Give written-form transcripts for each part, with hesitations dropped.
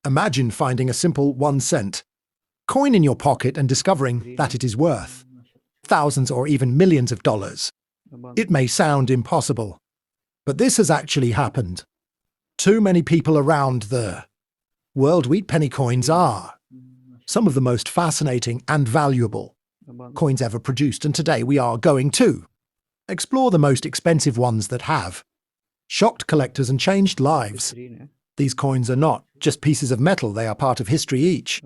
Imagine finding a simple 1 cent coin in your pocket and discovering that it is worth thousands or even millions of dollars. It may sound impossible, but this has actually happened. Too many people around the world. Wheat penny coins are some of the most fascinating and valuable coins ever produced, and today we are going to explore the most expensive ones that have shocked collectors and changed lives. These coins are not just pieces of metal, they are part of history each.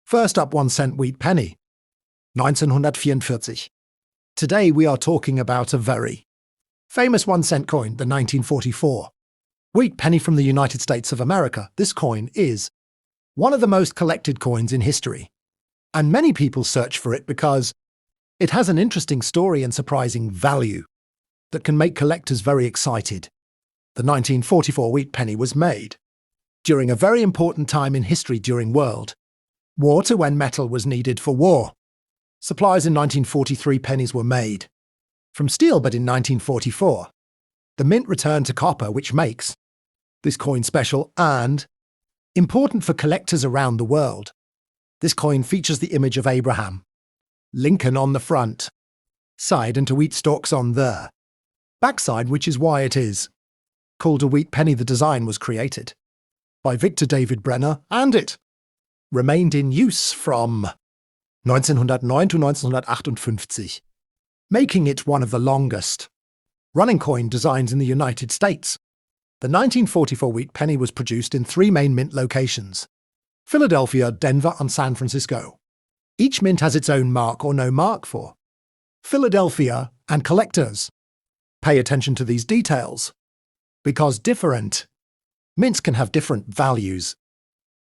First up, 1 cent wheat penny, 1944. Today we are talking about a very famous 1 cent coin, the 1944 wheat penny from the United States of America. This coin is one of the most collected coins in history, and many people search for it because it has an interesting story and surprising value that can make collectors very excited. The 1944 wheat penny was made during a very important time in history during World War II, when metal was needed for war. Supplies in 1943, pennies were made from steel, but in 1944, the mint returned to copper, which makes this coin special and important for collectors around the world. This coin features the image of Abraham Lincoln on the front side and 2 wheat stalks on the backside, which is why it is called a wheat penny. The design was created by Victor David Brenner, and it remained in use from 1909 to 1958, making it one of the longest running coin designs in the United States. The 1944 wheat penny was produced in 3 main mint locations: Philadelphia, Denver, and San Francisco. Each mint has its own mark or no mark for Philadelphia, and collectors pay attention to these details because different mints can have different values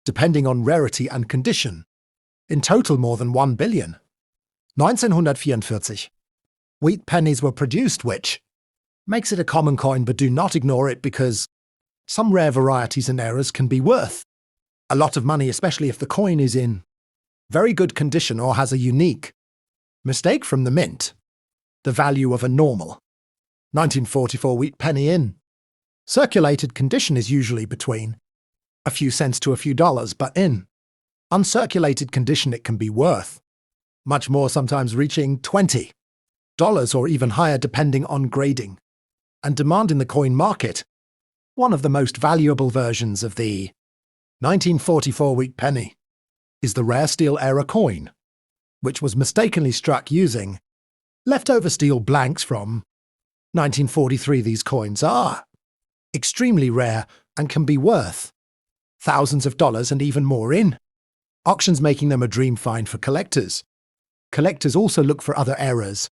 depending on rarity and condition. In total, more than 1 billion 1944 wheat pennies were produced, which makes it a common coin, but do not ignore it because some rare varieties and errors can be worth a lot of money, especially if the coin is in very good condition or has a unique mistake from the mint. The value of a normal 1944 wheat penny in circulated condition is usually between a few cents to a few dollars, but in uncirculated condition it can be worth much more, sometimes reaching $20 or even higher depending on grading and demand in the coin market. One of the most valuable versions of the 1944 wheat penny is the rare steel era coin, which was mistakenly struck using leftover steel blanks from 1943. These coins are extremely rare and can be worth thousands of dollars and even more in auctions, making them a dream find for collectors. Collectors also look for other errors,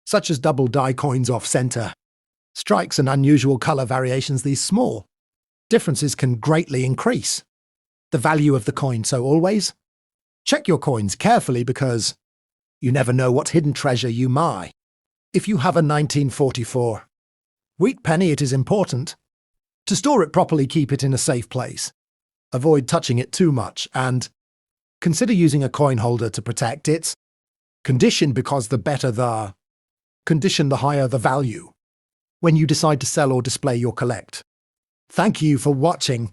such as double die coins off-center strikes and unusual color variations. These small differences can greatly increase the value of the coin, so always check your coins carefully because you never know what hidden treasure you might. If you have a 1944 wheat penny, it is important to store it properly, keep it in a safe place, avoid touching it too much, and consider using a coin holder to protect its condition, because the better the condition, the higher the value when you decide to sell or display your collect. Thank you for watching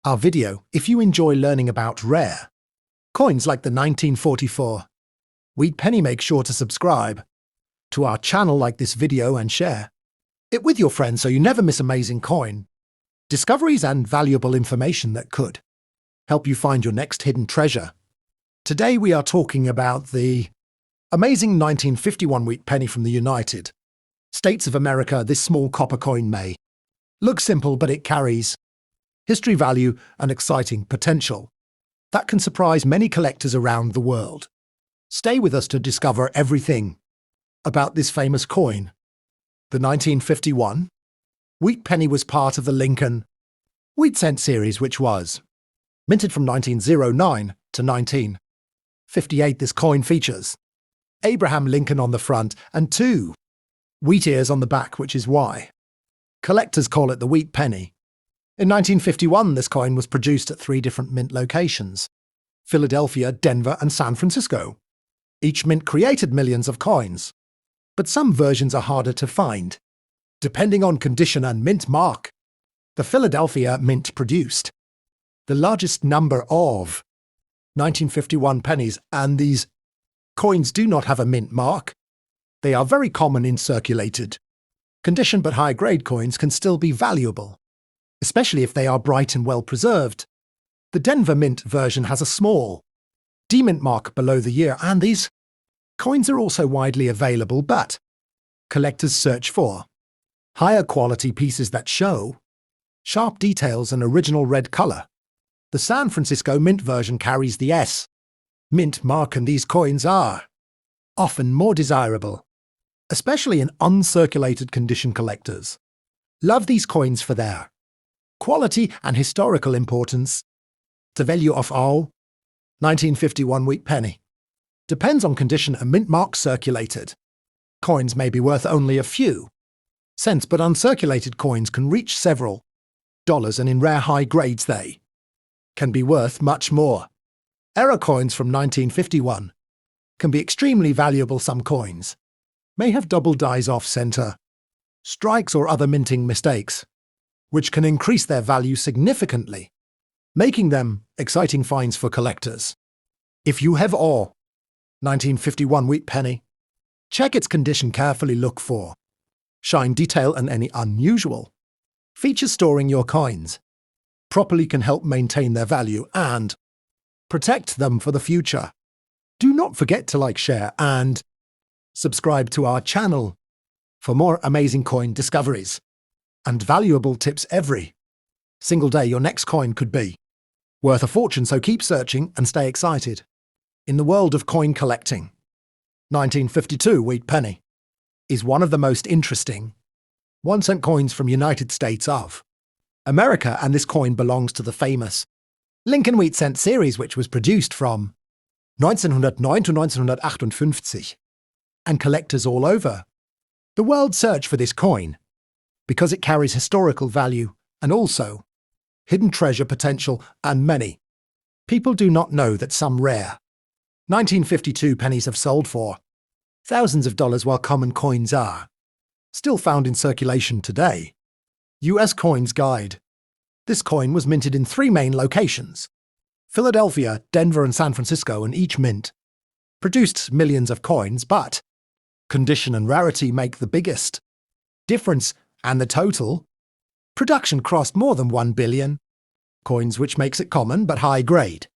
our video. If you enjoy learning about rare coins like the 1944 wheat penny, make sure to subscribe to our channel, like this video, and share it with your friends so you never miss amazing coin discoveries and valuable information that could help you find your next hidden treasure. Today we are talking about the amazing 1951 wheat penny from the United States of America. This small copper coin may look simple, but it carries history, value, and exciting potential that can surprise many collectors around the world. Stay with us to discover everything about this famous coin. The 1951 wheat penny was part of the Lincoln wheat cent series, which was minted from 1909 to 1958. This coin features Abraham Lincoln on the front and 2 wheat ears on the back, which is why collectors call it the wheat penny. In 1951, this coin was produced at 3 different mint locations: Philadelphia, Denver, and San Francisco. Each mint created millions of coins, but some versions are harder to find, depending on condition and mint mark. The Philadelphia mint produced the largest number of 1951 pennies, and these coins do not have a mint mark. They are very common in circulated condition, but high-grade coins can still be valuable, especially if they are bright and well preserved. The Denver Mint version has a small demint mark below the year, and these coins are also widely available, but collectors search for higher quality pieces that show sharp details and original red color. The San Francisco Mint version carries the S Mint mark, and these coins are often more desirable, especially in uncirculated condition. Collectors love these coins for their quality and historical importance. The value of all 1951 wheat penny depends on condition. A mint mark circulated coins may be worth only a few cents, but uncirculated coins can reach several dollars, and in rare high grades they can be worth much more. Error coins from 1951 can be extremely valuable. Some coins may have double dies off center, strikes, or other minting mistakes, which can increase their value significantly, making them exciting finds for collectors. If you have a 1951 wheat penny, check its condition carefully. Look for shine, detail, and any unusual features. Storing your coins properly can help maintain their value and protect them for the future. Do not forget to like, share, and subscribe to our channel for more amazing coin discoveries and valuable tips every single day. Your next coin could be worth a fortune, so keep searching and stay excited. In the world of coin collecting, 1952 wheat penny is one of the most interesting 1-cent coins from United States of America, and this coin belongs to the famous Lincoln Wheat Cent series, which was produced from 1909 to 1958, and collectors all over the world search for this coin because it carries historical value and also hidden treasure potential, and many people do not know that some rare 1952 pennies have sold for thousands of dollars, while common coins are still found in circulation today. U.S. Coins Guide. This coin was minted in 3 main locations: Philadelphia, Denver, and San Francisco, and each mint produced millions of coins, but condition and rarity make the biggest difference, and the total production crossed more than 1 billion coins, which makes it common, but high-grade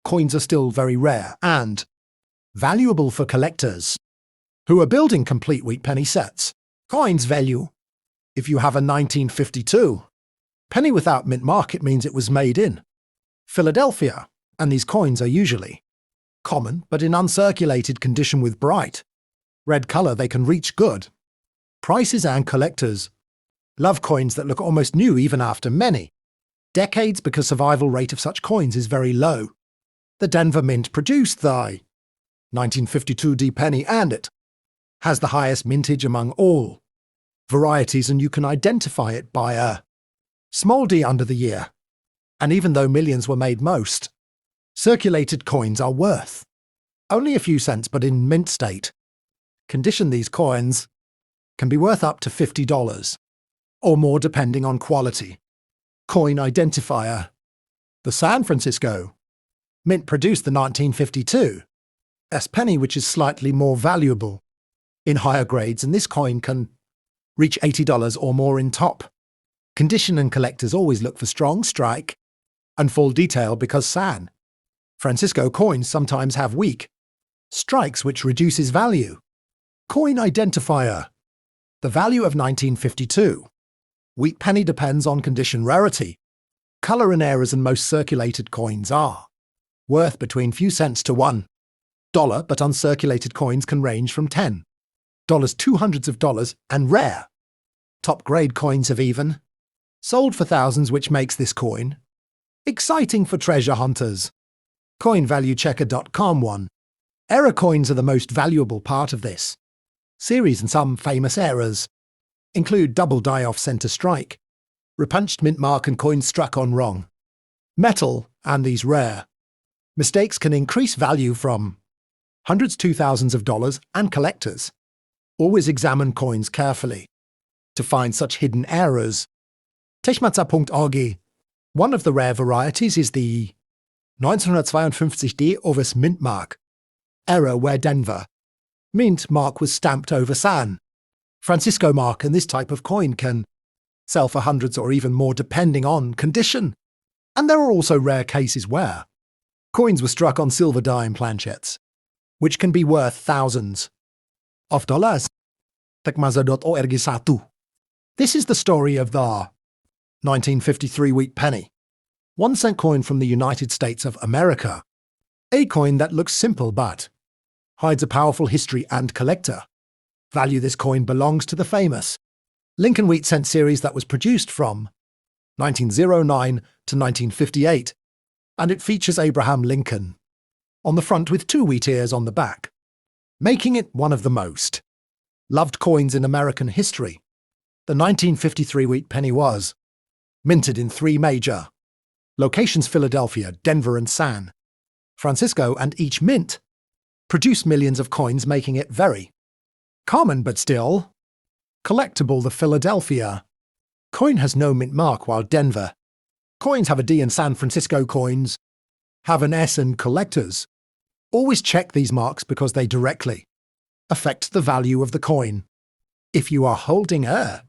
coins are still very rare and valuable for collectors who are building complete wheat penny sets. Coins value. If you have a 1952 penny without mint mark, it means it was made in Philadelphia, and these coins are usually common, but in uncirculated condition with bright red color they can reach good prices, and collectors love coins that look almost new even after many decades because survival rate of such coins is very low. The Denver Mint produced the 1952 D penny, and it has the highest mintage among all varieties, and you can identify it by a small d under the year. And even though millions were made, most circulated coins are worth only a few cents, but in mint state condition these coins can be worth up to $50 or more depending on quality. Coin identifier. The San Francisco Mint produced the 1952 S penny, which is slightly more valuable in higher grades, and this coin can reach $80 or more in top condition, and collectors always look for strong strike and full detail because San Francisco coins sometimes have weak strikes, which reduces value. Coin identifier. The value of 1952 wheat penny depends on condition, rarity, color, and errors, and most circulated coins are worth between few cents to $1, but uncirculated coins can range from $10 to hundreds of dollars, and rare top-grade coins have even sold for thousands, which makes this coin exciting for treasure hunters. CoinValueChecker.com. 1. Error coins are the most valuable part of this series, and some famous errors include double die-off center strike, repunched mint mark, and coins struck on wrong metal, and these rare mistakes can increase value from hundreds to thousands of dollars, and collectors always examine coins carefully to find such hidden errors. Techmatza.org One of the rare varieties is the 1952D Ovis mint mark, error where Denver. Mint mark was stamped over San Francisco mark, and this type of coin can sell for hundreds or even more depending on condition. And there are also rare cases where coins were struck on silver dime planchettes, which can be worth thousands of dollars. Tekmaza.org1. This is the story of the 1953 wheat penny, 1-cent coin from the United States of America. A coin that looks simple but hides a powerful history and collector. Value this coin belongs to the famous Lincoln wheat cent series that was produced from 1909 to 1958, and it features Abraham Lincoln on the front with 2 wheat ears on the back, making it one of the most loved coins in American history. The 1953 wheat penny was minted in 3 major locations: Philadelphia, Denver, and San Francisco, and each mint produced millions of coins, making it very common but still collectible. The Philadelphia coin has no mint mark, while Denver coins have a D, and San Francisco coins have an S, and collectors always check these marks because they directly affect the value of the coin. If you are holding a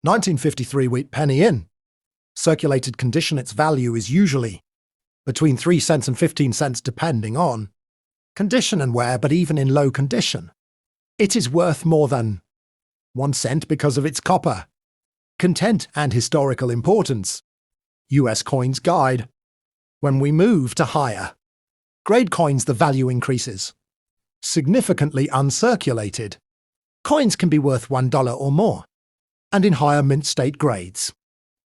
1953 wheat penny in circulated condition, its value is usually between 3 cents and 15 cents depending on condition and wear, but even in low condition, it is worth more than 1 cent because of its copper content and historical importance. US Coins Guide. When we move to higher grade coins, the value increases significantly. Uncirculated coins can be worth $1 or more, and in higher mint state grades,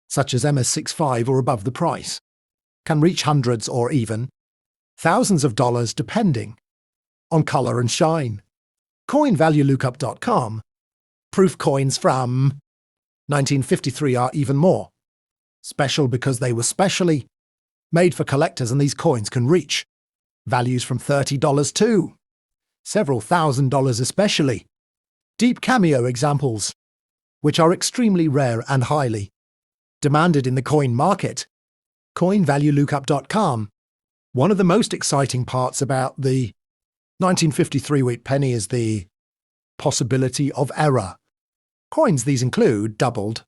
such as MS65 or above, the price can reach hundreds or even thousands of dollars depending on color and shine. CoinValueLookup.com. Proof coins from 1953 are even more special because they were specially made for collectors, and these coins can reach values from $30 to several $1,000s, especially deep cameo examples, which are extremely rare and highly demanded in the coin market. CoinValueLookup.com. One of the most exciting parts about the 1953 wheat penny is the possibility of error. Coins these include doubled,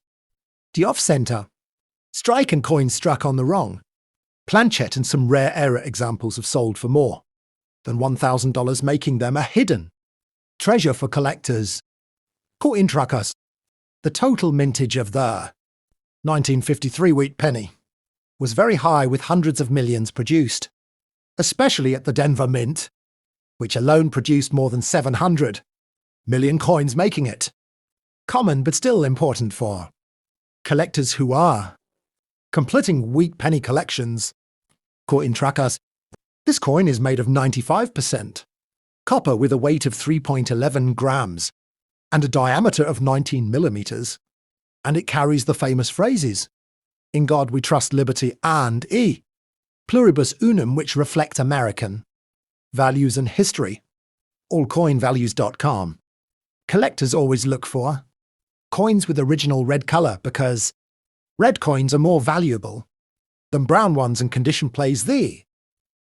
the off-center, strike, and coins struck on the wrong planchette, and some rare error examples have sold for more than $1,000, making them a hidden treasure for collectors. Coin trackers. The total mintage of the 1953 wheat penny was very high, with hundreds of millions produced, especially at the Denver Mint, which alone produced more than 700 million coins, making it common but still important for collectors who are completing wheat penny collections. Coin trackers. This coin is made of 95% copper with a weight of 3.11 grams and a diameter of 19 millimeters, and it carries the famous phrases, "In God we trust, liberty," and "E pluribus unum," which reflect American values and history. AllCoinValues.com. Collectors always look for coins with original red color because red coins are more valuable than brown ones, and condition plays the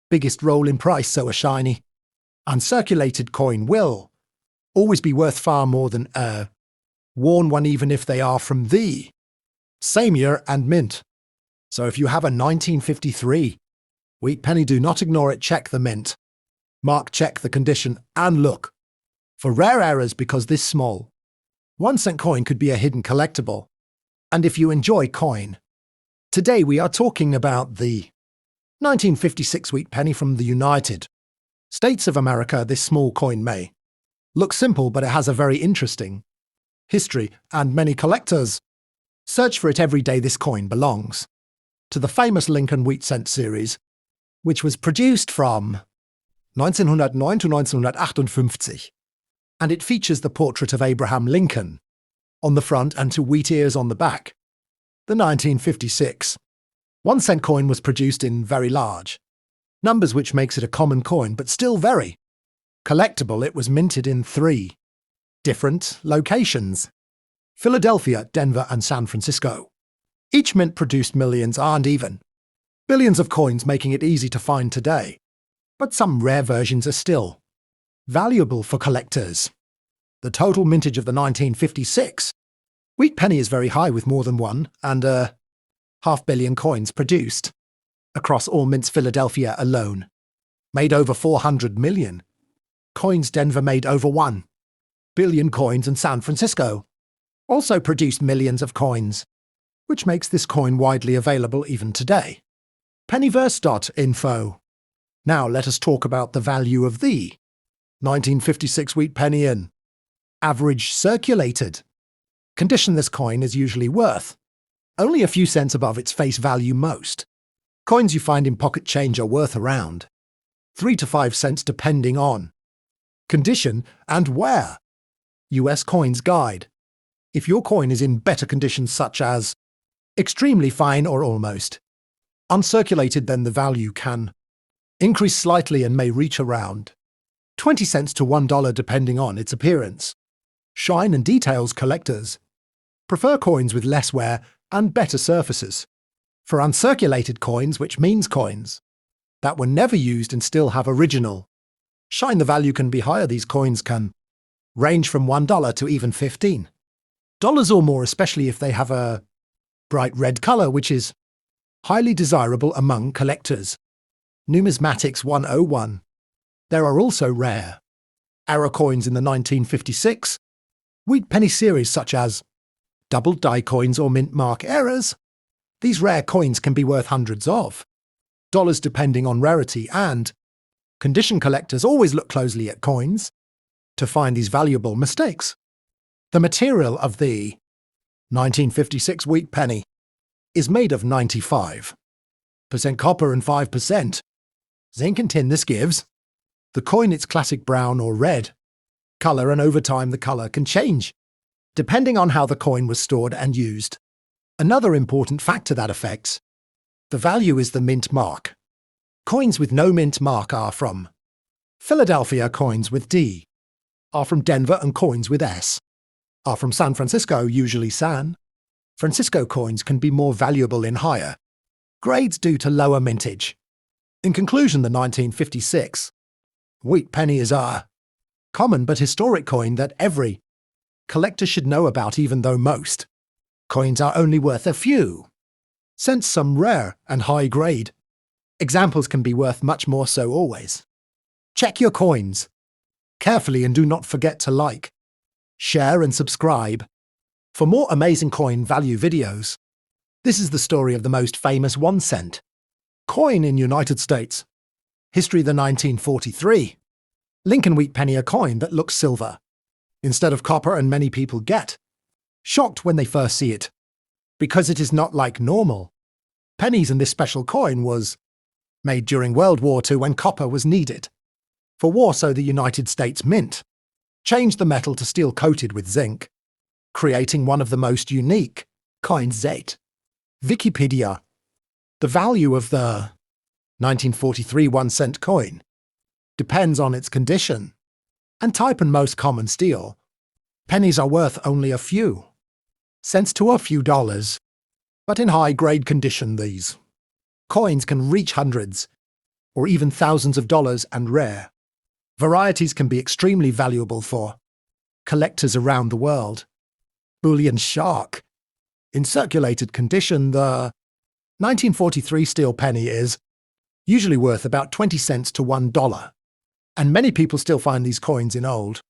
biggest role in price, so a shiny, uncirculated coin will always be worth far more than a worn one, even if they are from the same year and mint. So if you have a 1953 wheat penny, do not ignore it. Check the mint mark, check the condition, and look for rare errors, because this small 1-cent coin could be a hidden collectible. And if you enjoy coin, today we are talking about the 1956 wheat penny from the United States of America. This small coin may look simple, but it has a very interesting history, and many collectors search for it every day. This coin belongs to the famous Lincoln wheat cent series, which was produced from 1909 to 1958, and it features the portrait of Abraham Lincoln on the front and 2 wheat ears on the back. The 1956 1-cent coin was produced in very large numbers, which makes it a common coin, but still very collectible. It was minted in 3 different locations: Philadelphia, Denver, and San Francisco. Each mint produced millions and even billions of coins, making it easy to find today. But some rare versions are still valuable for collectors. The total mintage of the 1956 wheat penny is very high, with more than 1.5 billion coins produced across all mints. Philadelphia alone made over 400 million coins. Denver made over 1 billion coins, and San Francisco also produced millions of coins, which makes this coin widely available even today. Pennyverse.info. Now let us talk about the value of the 1956 wheat penny in average circulated condition. This coin is usually worth only a few cents above its face value. Most coins you find in pocket change are worth around 3 to 5 cents depending on condition and wear. US Coins Guide. If your coin is in better conditions, such as extremely fine or almost uncirculated, then the value can increase slightly and may reach around 20 cents to $1 depending on its appearance, shine and details. Collectors prefer coins with less wear and better surfaces. For uncirculated coins, which means coins that were never used and still have original shine, the value can be higher. These coins can range from $1 to even $15 or more, especially if they have a bright red color, which is highly desirable among collectors. Numismatics 101. There are also rare error coins in the 1956 wheat penny series, such as double die coins or mint mark errors. These rare coins can be worth hundreds of dollars depending on rarity and condition. Collectors always look closely at coins to find these valuable mistakes. The material of the 1956 wheat penny is made of 95% copper and 5% zinc and tin. This gives the coin its classic brown or red color, and over time the color can change depending on how the coin was stored and used. Another important factor that affects the value is the mint mark. Coins with no mint mark are from Philadelphia. Coins with D are from Denver, and coins with S are from San Francisco. Usually San Francisco coins can be more valuable in higher grades due to lower mintage. In conclusion, the 1956 wheat penny is a common but historic coin that every collector should know about, even though most coins are only worth a few cents. Some rare and high-grade examples can be worth much more, so always check your coins carefully and do not forget to like, share and subscribe for more amazing coin value videos. This is the story of the most famous 1-cent coin in United States history, the 1943 Lincoln wheat penny, a coin that looks silver instead of copper, and many people get shocked when they first see it because it is not like normal pennies, and this special coin was made during World War II when copper was needed for war, so the United States Mint changed the metal to steel coated with zinc, creating one of the most unique coins. 8. Wikipedia. The value of the 1943 1-cent coin depends on its condition and type, and most common steel pennies are worth only a few cents to a few dollars, but in high-grade condition these coins can reach hundreds or even thousands of dollars, and rare varieties can be extremely valuable for collectors around the world. Bullion shark. In circulated condition, the 1943 steel penny is usually worth about 20 cents to $1, and many people still find these coins in old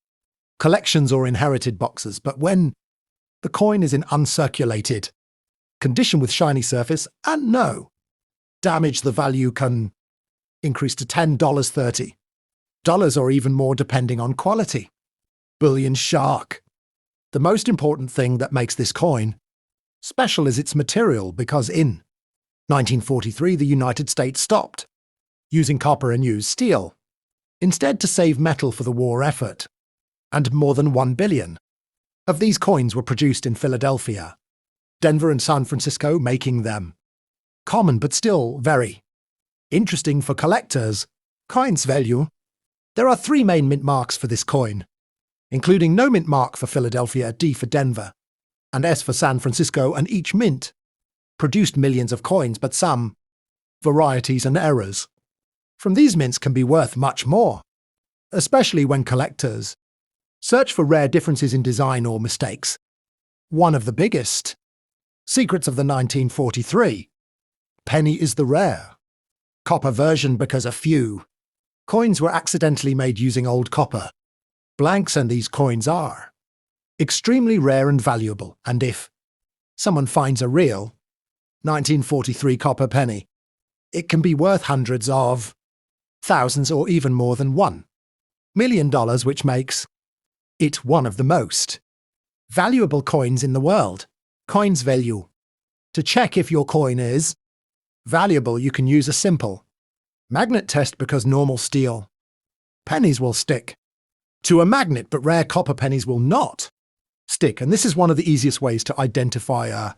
collections or inherited boxes. But when the coin is in uncirculated condition with shiny surface and no damage, the value can increase to $10, $30 or even more depending on quality. Bullion shark. The most important thing that makes this coin special is its material, because in 1943 the United States stopped using copper and used steel instead to save metal for the war effort, and more than 1 billion of these coins were produced in Philadelphia, Denver and San Francisco, making them common but still very interesting for collectors. Coins value. There are 3 main mint marks for this coin, including no mint mark for Philadelphia, D for Denver, and S for San Francisco, and each mint produced millions of coins, but some varieties and errors from these mints can be worth much more, especially when collectors search for rare differences in design or mistakes. One of the biggest secrets of the 1943 penny is the rare copper version, because a few coins were accidentally made using old copper blanks, and these coins are extremely rare and valuable. And if someone finds a real 1943 copper penny, it can be worth hundreds of thousands or even more than $1 million, which makes it one of the most valuable coins in the world. Coins value. To check if your coin is valuable, you can use a simple magnet test, because normal steel pennies will stick to a magnet, but rare copper pennies will not stick. And this is one of the easiest ways to identify a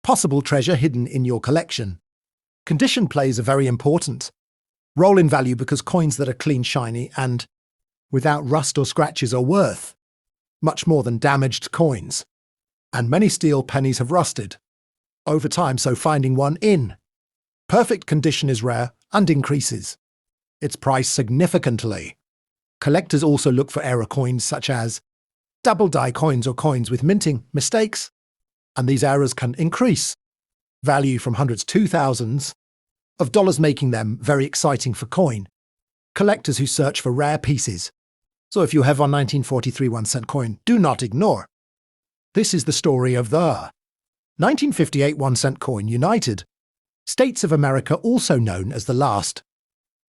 possible treasure hidden in your collection. Condition plays a very important role in value, because coins that are clean, shiny, and without rust or scratches are worth much more than damaged coins. And many steel pennies have rusted over time, so finding one in perfect condition is rare and increases its price significantly. Collectors also look for error coins, such as double die coins or coins with minting mistakes, and these errors can increase value from hundreds to thousands of dollars, making them very exciting for coin collectors who search for rare pieces. So if you have a 1943 1-cent coin, do not ignore. This is the story of the 1958 1-cent coin, United States of America, also known as the last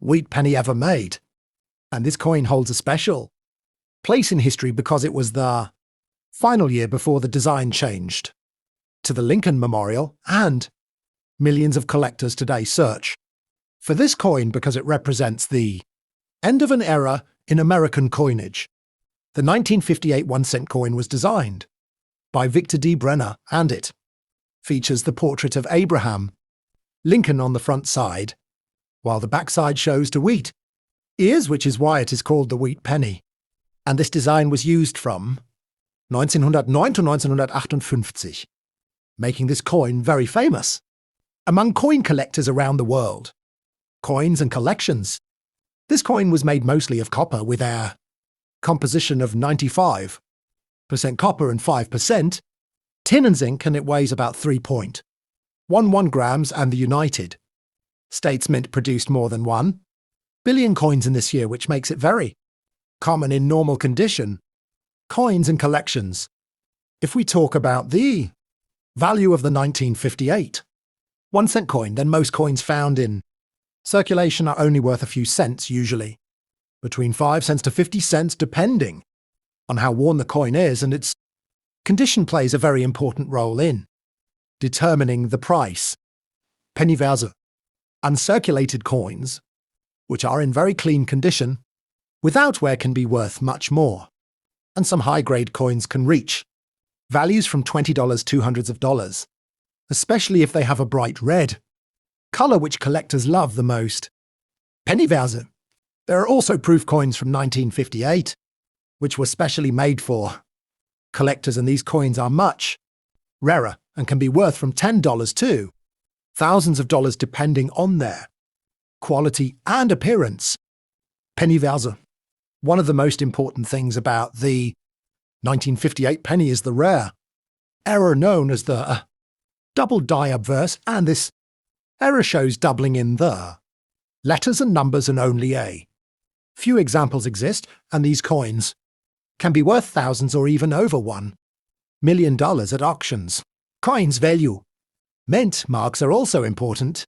wheat penny ever made. And this coin holds a special place in history because it was the final year before the design changed to the Lincoln Memorial, and millions of collectors today search for this coin because it represents the end of an era in American coinage. The 1958 1-cent coin was designed by Victor D. Brenner, and it features the portrait of Abraham Lincoln on the front side, while the backside shows the wheat ears, which is why it is called the wheat penny. And this design was used from 1909 to 1958, making this coin very famous among coin collectors around the world. Coins and collections. This coin was made mostly of copper, with a composition of 95% copper and 5% tin and zinc, and it weighs about 3.11 grams, and the United States Mint produced more than 1 billion coins in this year, which makes it very common in normal condition coins and collections. If we talk about the value of the 1958 1-cent coin, then most coins found in circulation are only worth a few cents, usually between 5 cents to 50 cents, depending on how worn the coin is, and its condition plays a very important role in determining the price. Pennyverse. Uncirculated coins, which are in very clean condition, without wear, can be worth much more, and some high-grade coins can reach values from $20 to hundreds of dollars, especially if they have a bright red color, which collectors love the most. Pennyverse. There are also proof coins from 1958, which were specially made for collectors, and these coins are much rarer and can be worth from $10 to thousands of dollars, depending on their quality and appearance. Pennyverse. One of the most important things about the 1958 penny is the rare error known as the double die obverse, and this error shows doubling in the letters and numbers, and only a few examples exist, and these coins can be worth thousands or even over $1 million at auctions. Coins value. Mint marks are also important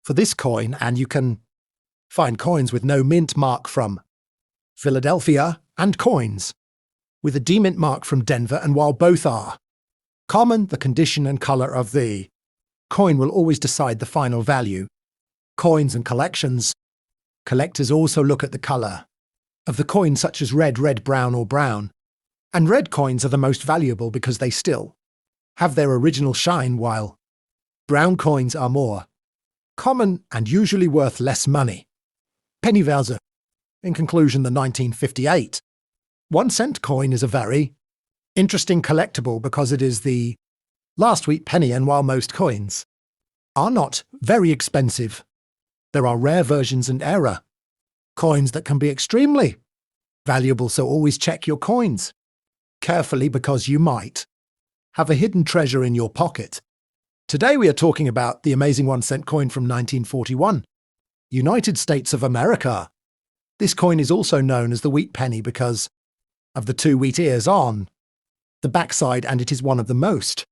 for this coin, and you can find coins with no mint mark from Philadelphia and coins with a demint mark from Denver, and while both are common, the condition and color of the coin will always decide the final value. Coins and collections. Collectors also look at the color of the coin, such as red, brown, or brown. And red coins are the most valuable because they still have their original shine, while brown coins are more common and usually worth less money. Pennyverse. In conclusion, the 1958 1-cent coin is a very interesting collectible because it is the Last wheat penny, and while most coins are not very expensive, there are rare versions and error coins that can be extremely valuable, so always check your coins carefully because you might have a hidden treasure in your pocket. Today we are talking about the amazing 1-cent coin from 1941, United States of America. This coin is also known as the wheat penny because of the 2 wheat ears on the backside, and it is one of the most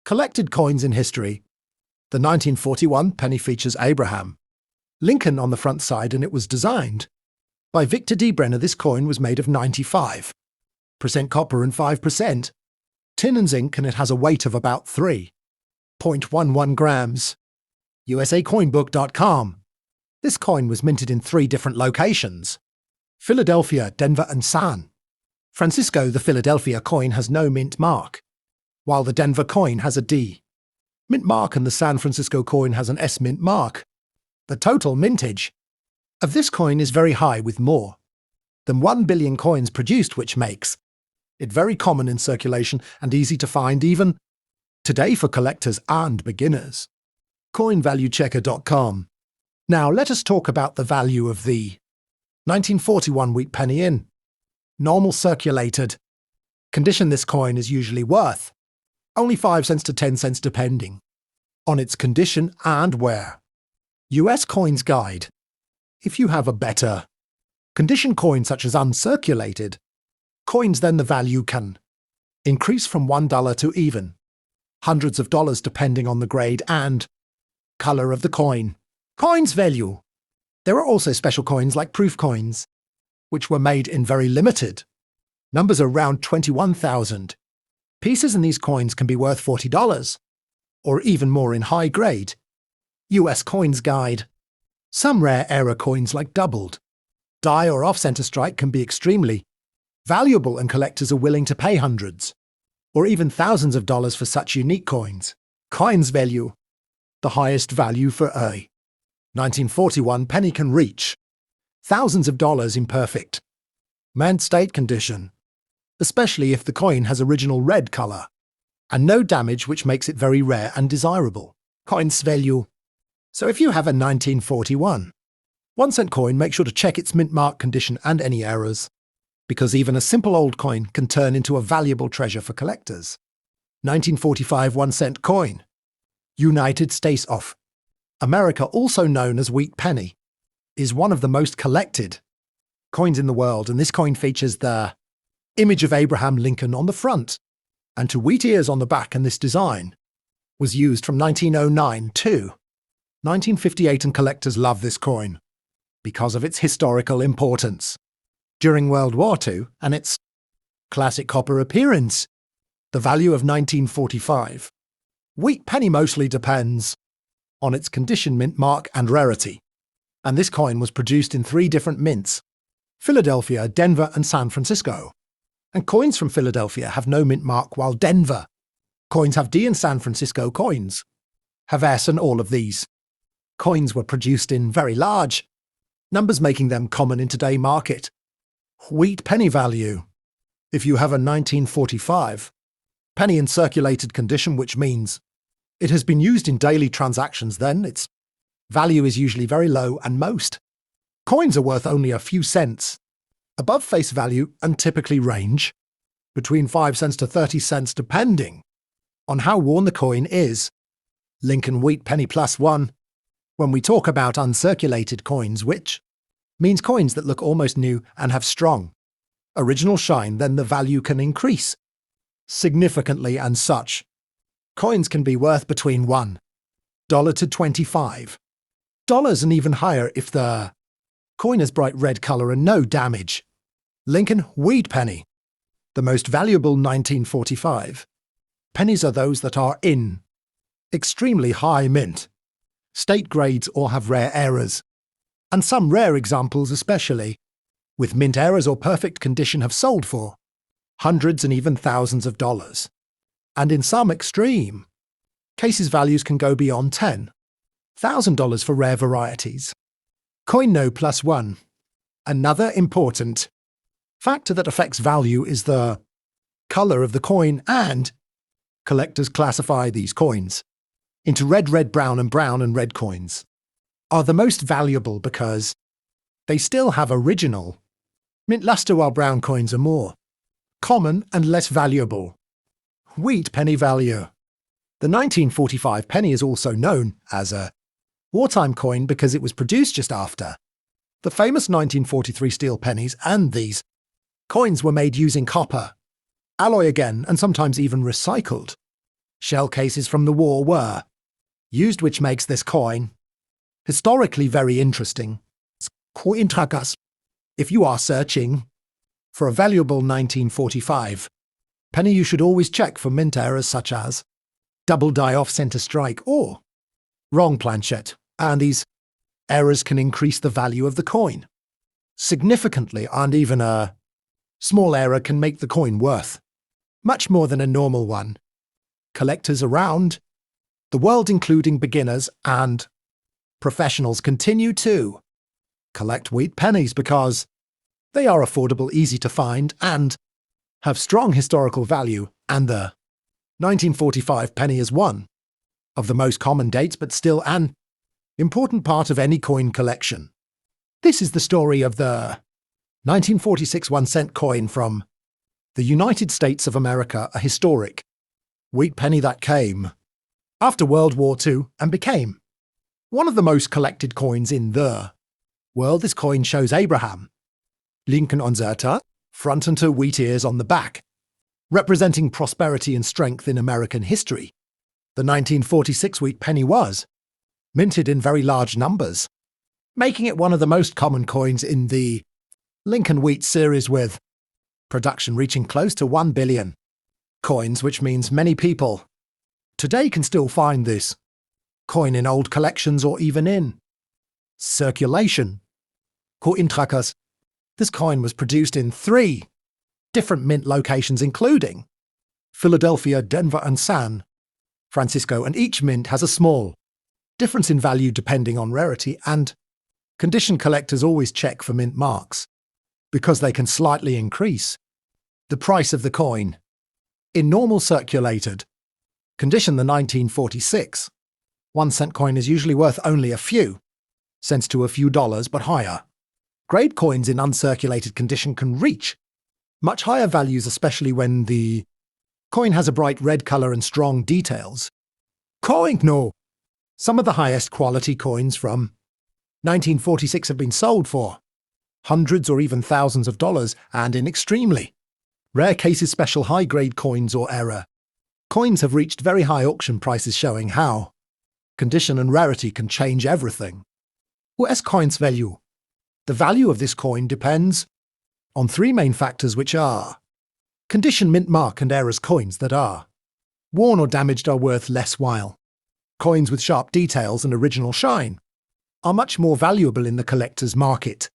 collected coins in history. The 1941 penny features Abraham Lincoln on the front side, and it was designed by Victor D. Brenner. This coin was made of 95% copper and 5% tin and zinc, and it has a weight of about 3.11 grams. USACoinbook.com. This coin was minted in 3 different locations: Philadelphia, Denver, and San Francisco. The Philadelphia coin has no mint mark, while the Denver coin has a D mint mark and the San Francisco coin has an S mint mark. The total mintage of this coin is very high, with more than 1 billion coins produced, which makes it very common in circulation and easy to find even today for collectors and beginners. CoinValueChecker.com. Now let us talk about the value of the 1941 wheat penny in normal circulated condition. This coin is usually worth only 5 cents to 10 cents depending on its condition and wear. US Coins Guide. If you have a better condition coin such as uncirculated coins, then the value can increase from $1 to even hundreds of dollars depending on the grade and color of the coin. Coins value. There are also special coins like proof coins, which were made in very limited numbers, around 21,000 pieces, and these coins can be worth $40 or even more in high grade. US Coins Guide. Some rare error coins like doubled die or off-center strike can be extremely valuable, and collectors are willing to pay hundreds or even thousands of dollars for such unique coins. Coins value. The highest value for a 1941 penny can reach thousands of dollars in perfect mint state condition, especially if the coin has original red color and no damage, which makes it very rare and desirable. Coins value. So if you have a 1941 1-cent coin, make sure to check its mint mark condition and any errors, because even a simple old coin can turn into a valuable treasure for collectors. 1945 1-cent coin. United States of America, also known as wheat penny, is one of the most collected coins in the world, and this coin features the image of Abraham Lincoln on the front and 2 wheat ears on the back, and this design was used from 1909 to 1958, and collectors love this coin because of its historical importance during World War II and its classic copper appearance. The value of 1945 wheat penny mostly depends on its condition, mint mark, and rarity, and this coin was produced in 3 different mints: Philadelphia, Denver, and San Francisco. And coins from Philadelphia have no mint mark, while Denver coins have D, and San Francisco coins have S, and all of these coins were produced in very large numbers, making them common in today's market. Wheat penny value. If you have a 1945 penny in circulated condition, which means it has been used in daily transactions, then its value is usually very low, and most coins are worth only a few cents above face value and typically range between 5 cents to 30 cents depending on how worn the coin is. Lincoln wheat penny +1. When we talk about uncirculated coins, which means coins that look almost new and have strong original shine, then the value can increase significantly, and such coins can be worth between $1 to $25 and even higher if the coin has bright red color and no damage. Lincoln wheat penny. The most valuable 1945 pennies are those that are in extremely high mint state grades or have rare errors, and some rare examples, especially with mint errors or perfect condition, have sold for hundreds and even thousands of dollars. And in some extreme cases, values can go beyond $10,000 for rare varieties. Coin No +1. Another important factor that affects value is the color of the coin and Collectors classify these coins into red, red, brown, and red coins, are the most valuable because they still have original mint luster, while brown coins are more common and less valuable. Wheat penny value. The 1945 penny is also known as a wartime coin because it was produced just after the famous 1943 steel pennies, and these coins were made using copper, alloy again, and sometimes even recycled shell cases from the war were used, which makes this coin historically very interesting. If you are searching for a valuable 1945 penny, you should always check for mint errors such as double die off center strike or wrong planchet, and these errors can increase the value of the coin significantly, and even a small error can make the coin worth much more than a normal one. Collectors around the world, including beginners and professionals, continue to collect wheat pennies because they are affordable, easy to find, and have strong historical value, and the 1945 penny is one of the most common dates, but still an important part of any coin collection. This is the story of the 1946 1-cent coin from the United States of America, a historic wheat penny that came after World War II and became one of the most collected coins in the world. This coin shows Abraham Lincoln on the front and two wheat ears on the back, representing prosperity and strength in American history. The 1946 wheat penny was minted in very large numbers, making it one of the most common coins in the Lincoln Wheat series, with production reaching close to 1 billion coins, which means many people today can still find this coin in old collections or even in circulation. This coin was produced in 3 different mint locations, including Philadelphia, Denver, and San Francisco, and each mint has a small difference in value depending on rarity and condition. Collectors always check for mint marks because they can slightly increase the price of the coin. In normal circulated condition, the 1946 1-cent coin is usually worth only a few cents to a few dollars, but higher grade coins in uncirculated condition can reach much higher values, especially when the coin has a bright red color and strong details. Some of the highest quality coins from 1946 have been sold for hundreds or even thousands of dollars, and in extremely rare cases, special high-grade coins or error coins have reached very high auction prices, showing how condition and rarity can change everything. US coin's value. The value of this coin depends on 3 main factors, which are condition, mint mark, and errors. Coins that are worn or damaged are worth less, while coins with sharp details and original shine are much more valuable in the collector's market.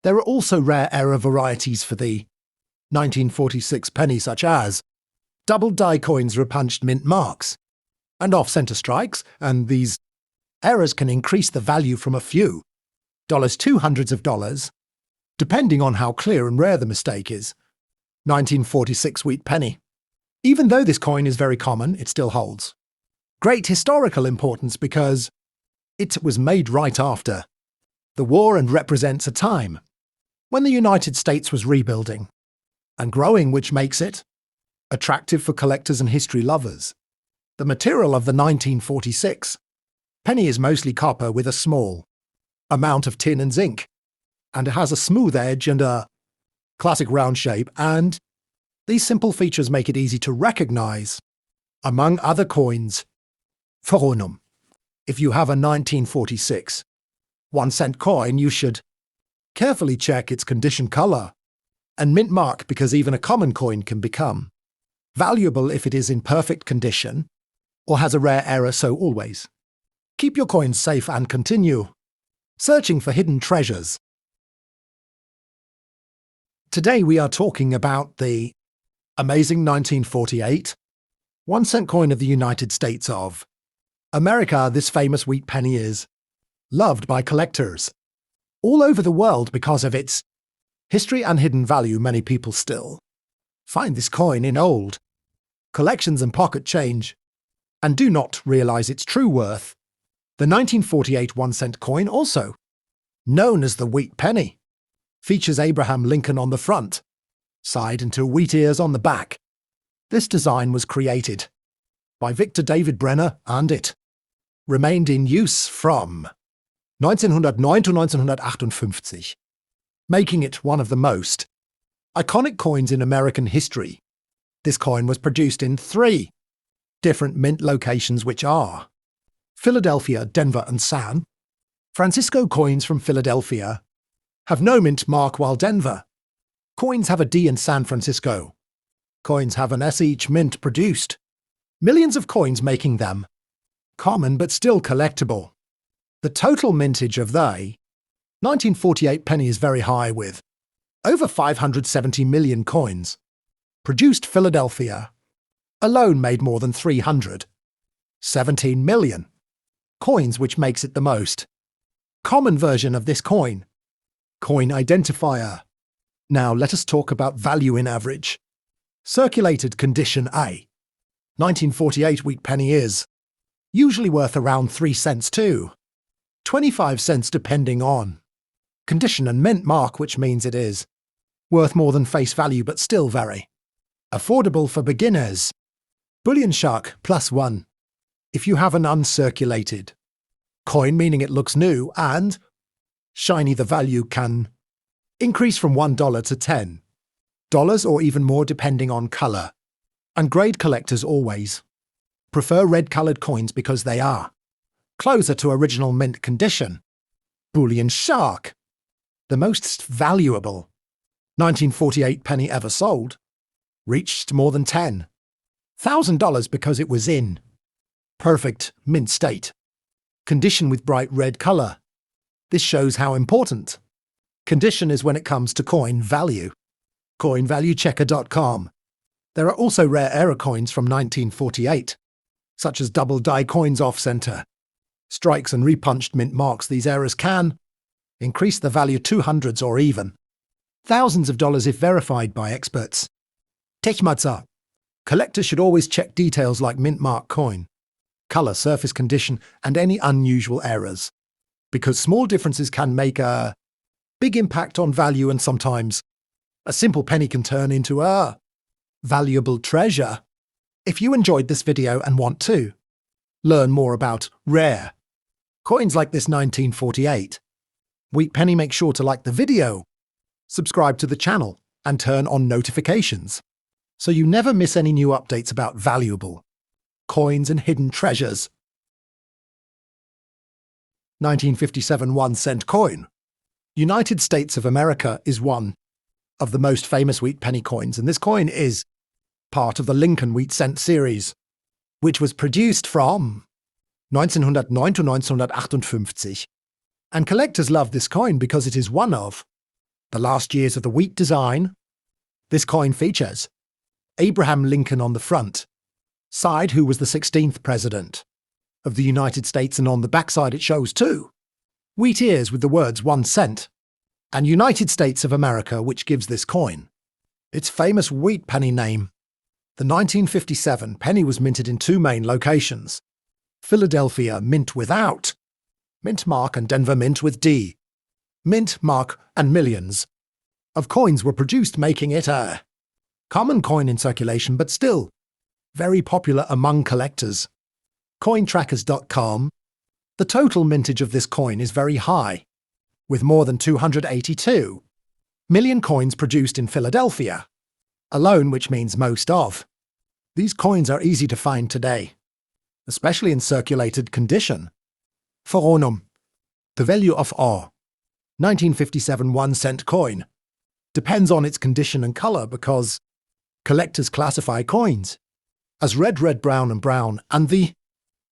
There are also rare error varieties for the 1946 penny, such as double die coins, repunched mint marks, and off-center strikes, and these errors can increase the value from a few dollars to hundreds of dollars, depending on how clear and rare the mistake is. 1946 wheat penny. Even though this coin is very common, it still holds great historical importance because it was made right after the war and represents a time when the United States was rebuilding and growing, which makes it attractive for collectors and history lovers. The material of the 1946 penny is mostly copper with a small amount of tin and zinc, and it has a smooth edge and a classic round shape, and these simple features make it easy to recognize among other coins. Foronum. If you have a 1946 1-cent coin, you should carefully check its condition, color, and mint mark, because even a common coin can become valuable if it is in perfect condition or has a rare error, so always keep your coins safe and continue searching for hidden treasures. Today we are talking about the amazing 1948 1-cent coin of the United States of America. This famous wheat penny is loved by collectors all over the world because of its history and hidden value. Many people still find this coin in old collections and pocket change, and do not realize its true worth. The 1948 1-cent coin, also known as the wheat penny, features Abraham Lincoln on the front side and two wheat ears on the back. This design was created by Victor David Brenner, and it remained in use from 1909 to 1958, making it one of the most iconic coins in American history. This coin was produced in 3 different mint locations, which are Philadelphia, Denver, and San Francisco. Coins from Philadelphia have no mint mark, while Denver coins have a D, and San Francisco coins have an S. Each mint produced millions of coins, making them common but still collectible. The total mintage of the 1948 penny is very high, with over 570 million coins produced. Philadelphia alone made more than 317 million coins, which makes it the most common version of this coin identifier. Now let us talk about value in average circulated condition. A 1948 wheat penny is usually worth around 3 cents to 25 cents depending on condition and mint mark, which means it is worth more than face value but still very affordable for beginners. Bullion shark +1. If you have an uncirculated coin, meaning it looks new and shiny, the value can increase from $1 to $10 or even more depending on color. And grade collectors always prefer red-colored coins because they are closer to original mint condition. Bullion shark, the most valuable 1948 penny ever sold, reached more than $10,000 because it was in perfect mint state condition with bright red color. This shows how important condition is when it comes to coin value. CoinValueChecker.com. There are also rare error coins from 1948, such as double die coins off-center, strikes and repunched mint marks. These errors can increase the value to hundreds or even thousands of dollars if verified by experts. Techmatza. Collectors should always check details like mint mark coin, color, surface condition, and any unusual errors, because small differences can make a big impact on value, and sometimes a simple penny can turn into a valuable treasure. If you enjoyed this video and want to learn more about rare coins like this 1948 wheat penny, make sure to like the video, subscribe to the channel, and turn on notifications so you never miss any new updates about valuable coins and hidden treasures. 1957 1-cent coin. United States of America is one of the most famous wheat penny coins, and this coin is part of the Lincoln wheat cent series, which was produced from 1909 to 1958. And collectors love this coin because it is one of the last years of the wheat design. This coin features Abraham Lincoln on the front side, who was the 16th president of the United States, and on the backside it shows 2 wheat ears with the words 1 cent and United States of America, which gives this coin its famous wheat penny name. The 1957 penny was minted in 2 main locations: Philadelphia mint without mint mark and Denver mint with D mint mark, and millions of coins were produced, making it a common coin in circulation but still very popular among collectors. Cointrackers.com. The total mintage of this coin is very high, with more than 282 million coins produced in Philadelphia alone, which means most of these coins are easy to find today, especially in circulated condition. Foronum. The value of a 1957 1-cent coin depends on its condition and color, because collectors classify coins as red, red, brown, and brown, and the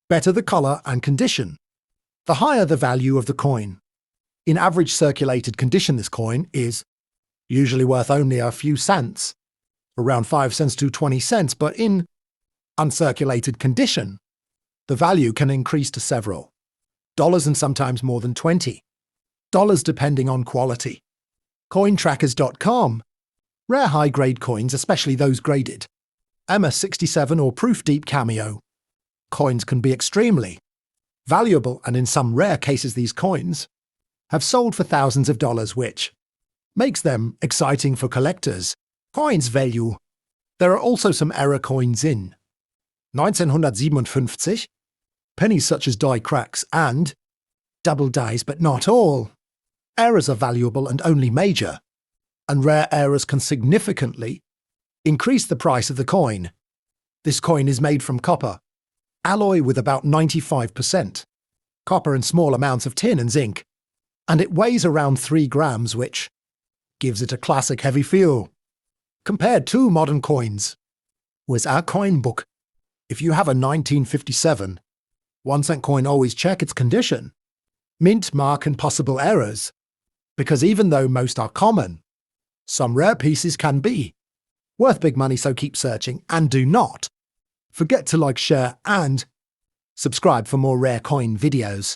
better the color and condition, the higher the value of the coin. In average circulated condition, this coin is usually worth only a few cents, around 5 cents to 20 cents, but in uncirculated condition, the value can increase to several dollars and sometimes more than $20 depending on quality. Cointrackers.com. Rare high-grade coins, especially those graded MS-67 or Proof Deep Cameo. Coins can be extremely valuable, and in some rare cases these coins have sold for thousands of dollars, which makes them exciting for collectors. Coins value. There are also some error coins in 1957, pennies such as die cracks and double dies, but not all. Errors are valuable and only major, and rare errors can significantly increase the price of the coin. This coin is made from copper, alloy with about 95% copper and small amounts of tin and zinc, and it weighs around 3 grams, which gives it a classic heavy feel. Compared to modern coins, with our coin book, if you have a 1957 1-cent coin, always check its condition, mint, mark, and possible errors, because even though most are common, some rare pieces can be worth big money, so keep searching, and do not forget to like, share, and subscribe for more rare coin videos.